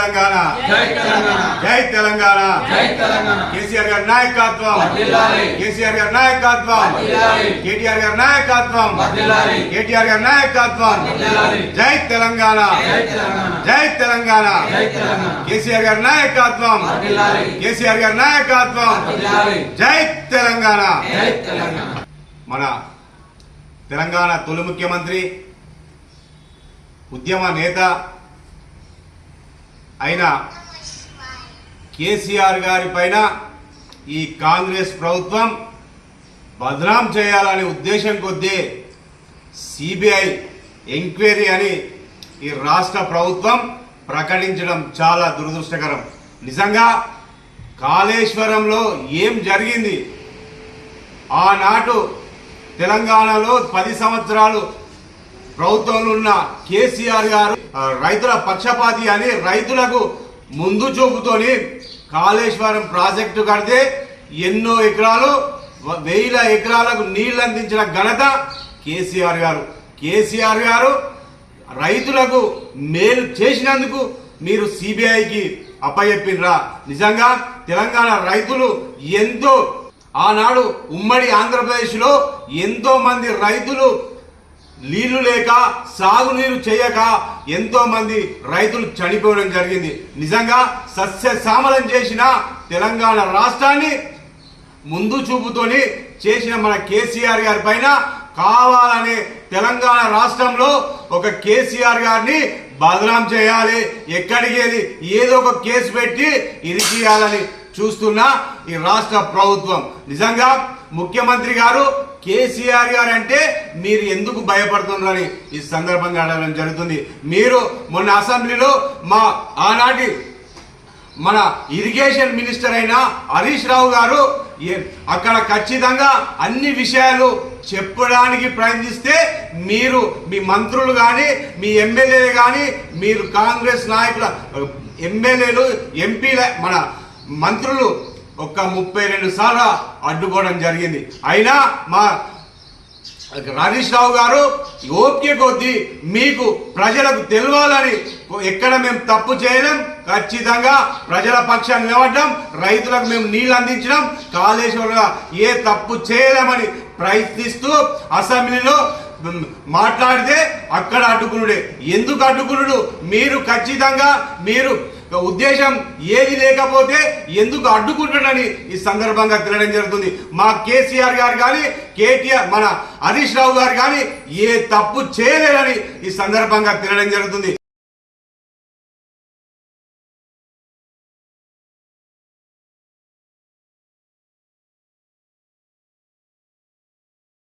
తెలంగాణ జై తెలంగాణ కేసీఆర్ గారి నాయకత్వం కేసీఆర్ గారి నాయకత్వం కేటీఆర్ గారి నాయకత్వం కేటీఆర్ గారి నాయకత్వం జై తెలంగాణ జై తెలంగాణ కేసీఆర్ గారి నాయకత్వం కేసీఆర్ గారి నాయకత్వం జై తెలంగాణ మన తెలంగాణ తొలి ముఖ్యమంత్రి ఉద్యమ నేత అయిన కేసీఆర్ గారి పైన ఈ కాంగ్రెస్ ప్రభుత్వం బదనాం చేయాలనే ఉద్దేశం కొద్దీ సిబిఐ ఎంక్వైరీ అని ఈ రాష్ట్ర ప్రభుత్వం ప్రకటించడం చాలా దురదృష్టకరం. నిజంగా కాళేశ్వరంలో ఏం జరిగింది? ఆనాడు తెలంగాణలో 10 సంవత్సరాలు ప్రభుత్వంలో ఉన్న కేసీఆర్ గారు రైతుల పక్షపాతి అని రైతులకు ముందు చూపుతోని కాళేశ్వరం ప్రాజెక్టు కడితే ఎన్నో ఎకరాలు 1000 ఎకరాలకు నీళ్లు అందించిన ఘనత కేసీఆర్ గారు. కేసీఆర్ గారు రైతులకు మేలు చేసినందుకు మీరు సిబిఐకి అప్పచెప్పినరా? నిజంగా తెలంగాణ రైతులు ఎంతో ఆనాడు ఉమ్మడి ఆంధ్రప్రదేశ్లో ఎంతో మంది రైతులు నీళ్లు లేక సాగునీరు చేయక ఎంతో మంది రైతులు చనిపోవడం జరిగింది. నిజంగా సస్యశ్యామలం చేసిన తెలంగాణ రాష్ట్రాన్ని ముందు చూపుతోని చేసిన మన కేసీఆర్ గారి పైన కావాలనే తెలంగాణ రాష్ట్రంలో ఒక కేసీఆర్ గారిని బదనాం చేయాలి, ఎక్కడికి ఏదో ఒక కేసు పెట్టి ఇరికియాలని చూస్తున్న ఈ రాష్ట్ర ప్రభుత్వం. నిజంగా ముఖ్యమంత్రి గారు కేసీఆర్ గారు అంటే మీరు ఎందుకు భయపడుతున్నారని ఈ సందర్భంగా అడగడం జరుగుతుంది. మీరు మొన్న అసెంబ్లీలో మా ఆనాటి మన ఇరిగేషన్ మినిస్టర్ అయిన హరీష్ రావు గారు అక్కడ ఖచ్చితంగా అన్ని విషయాలు చెప్పడానికి ప్రయత్నిస్తే మీరు మీ మంత్రులు కానీ మీ ఎమ్మెల్యేలు కానీ మీరు కాంగ్రెస్ నాయకుల ఎమ్మెల్యేలు ఎంపీల మన మంత్రులు ఒక్క 32 సార్లు అడ్డుకోవడం జరిగింది. అయినా మా హరీష్ రావు గారు ఓపిక కొద్దీ మీకు ప్రజలకు తెలవాలని ఎక్కడ మేము తప్పు చేయలేం, ఖచ్చితంగా ప్రజల పక్షాన్ని నిలబడ్డాం, రైతులకు మేము నీళ్లు అందించడం, కాళేశ్వరంలో ఏ తప్పు చేయలేమని ప్రయత్నిస్తూ అసెంబ్లీలో మాట్లాడితే అక్కడ అడ్డుకునుడే. ఎందుకు అడ్డుకునుడు? మీరు ఖచ్చితంగా మీరు ఉద్దేశం ఏది లేకపోతే ఎందుకు అడ్డుకుంటాడని ఈ సందర్భంగా తెలియడం జరుగుతుంది. మా కేసీఆర్ గారు కానీ కేటీఆర్ మన హరీష్ రావు గారు కానీ ఏ తప్పు చేయలేరని ఈ సందర్భంగా తెలియడం జరుగుతుంది.